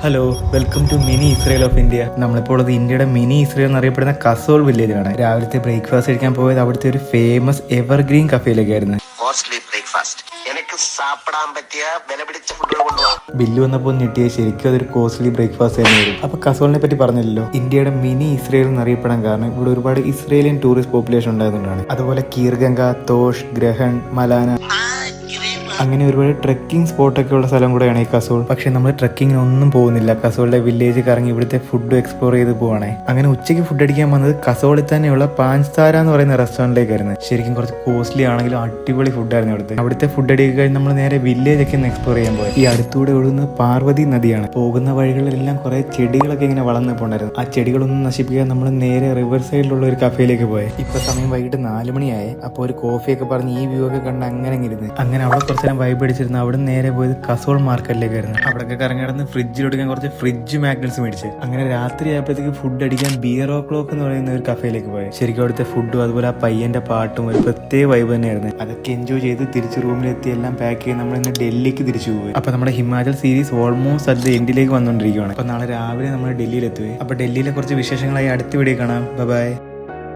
Hello, welcome to mini Israel of India. നമ്മളിപ്പോൾ ഉള്ളത് ഇന്ത്യയുടെ മിനി ഇസ്രയേൽ എന്നറിയപ്പെടുന്ന കസോൾ വില്ലേജിലാണ്. രാവിലത്തെ ബ്രേക്ക്ഫാസ്റ്റ് കഴിക്കാൻ പോയത് അവിടുത്തെ ഒരു ഫേമസ് എവർഗ്രീൻ കഫേയിലേക്കായിരുന്നു. കോസ്റ്റ്ലി ബ്രേക്ക്ഫാസ്റ്റ് എനിക്ക് സാപ്പിടാൻ പറ്റിയ വില പിടിച്ച ഫുഡുകൾ കൊണ്ടുപോകാം. ബില്ല് വന്നപ്പോൾ ഞെട്ടിയ ശരിക്കും അതൊരു കോസ്റ്റ്ലി ബ്രേക്ക്ഫാസ്റ്റ് ആയിരുന്നു. അപ്പൊ കസോളിനെ പറ്റി പറഞ്ഞില്ലല്ലോ. ഇന്ത്യയുടെ മിനി ഇസ്രയേൽ എന്നറിയപ്പെടാൻ കാരണം ഇവിടെ ഒരുപാട് ഇസ്രയേലിയൻ ടൂറിസ്റ്റ് പോപ്പുലേഷൻ ഉണ്ടായതുകൊണ്ടാണ്. അതുപോലെ കീർഗംഗ, തോഷ്, ഗ്രഹൺ, മലാന അങ്ങനെ ഒരുപാട് ട്രെക്കിംഗ് സ്പോട്ടൊക്കെ ഉള്ള സ്ഥലം കൂടെയാണ് ഈ കസോൾ. പക്ഷെ നമ്മൾ ട്രെക്കിങ്ങിന് ഒന്നും പോകുന്നില്ല. കസോളിലെ വില്ലേജ് കറങ്ങി ഇവിടുത്തെ ഫുഡ് എക്സ്പ്ലോർ ചെയ്ത് പോവാണേ. അങ്ങനെ ഉച്ചയ്ക്ക് ഫുഡ് അടിക്കാൻ വന്നത് കസോളിൽ തന്നെയുള്ള പാഞ്ച് എന്ന് പറയുന്ന റെസ്റ്റോറൻറ്റിലേക്കായിരുന്നു. ശരിക്കും കുറച്ച് കോസ്റ്റ്ലി ആണെങ്കിലും അടിപൊളി ഫുഡായിരുന്നു അവിടുത്തെ ഫുഡ് അടിയൊക്കെ കഴിഞ്ഞ് നമ്മൾ നേരെ വില്ലേജ് ഒക്കെ ഒന്ന് എക്സ്പ്ലോർ ചെയ്യാൻ പോയി. ഈ അടുത്തൂടെ ഒഴുകുന്നത് പാർവതി നദിയാണ്. പോകുന്ന വഴികളിലെല്ലാം കുറെ ചെടികളൊക്കെ ഇങ്ങനെ വളർന്നു പോണ്ടായിരുന്നു. ആ ചെടികളൊന്നും നശിപ്പിക്കാൻ നമ്മൾ നേരെ റിവർ സൈഡിലുള്ള ഒരു കഫേയിലേക്ക് പോയി. ഇപ്പൊ സമയം വൈകിട്ട് 4 മണിയായി. അപ്പോൾ ഒരു കോഫിയൊക്കെ പറഞ്ഞ് ഈ വ്യൂ ഒക്കെ കണ്ട് അങ്ങനെ ഇരുന്ന് അങ്ങനെ അവിടെ കുറച്ച് വൈബ് അടിച്ചിരുന്നു. അവിടെ നേരെ പോയത് കസോൾ മാർക്കറ്റിലേക്കായിരുന്നു. അവിടെയൊക്കെ കറങ്ങി നടന്ന് ഫ്രിഡ്ജിലെടുക്കാൻ കുറച്ച് ഫ്രിഡ്ജ് മാഗ്നറ്റ്സ് മേടിച്ച് അങ്ങനെ രാത്രി ആയപ്പോഴത്തേക്ക് ഫുഡ് അടിക്കാൻ ബിയർ ഓ ക്ലോക്ക് എന്ന് പറയുന്ന ഒരു കഫേയിലേക്ക് പോയി. ശരിക്കും അവിടുത്തെ ഫുഡും അതുപോലെ ആ പയ്യന്റെ പാട്ടും ഒരു പ്രത്യേക വൈബ് തന്നെയായിരുന്നു. അതൊക്കെ എൻജോയ് ചെയ്ത് തിരിച്ച് റൂമിലെത്തി എല്ലാം പാക്ക് ചെയ്ത് നമ്മൾ ഇന്ന് ഡൽഹിക്ക് തിരിച്ചു പോയി. അപ്പൊ നമ്മുടെ ഹിമാചൽ സീരീസ് ഓൾമോസ്റ്റ് അത് എൻഡിലേക്ക് വന്നുകൊണ്ടിരിക്കുകയാണ്. അപ്പൊ നാളെ രാവിലെ നമ്മൾ ഡൽഹിയിൽ എത്തുകയും. അപ്പൊ ഡൽഹിയിലെ കുറച്ച് വിശേഷങ്ങളായി അടുത്ത വീഡിയോ കാണാം. ബൈ.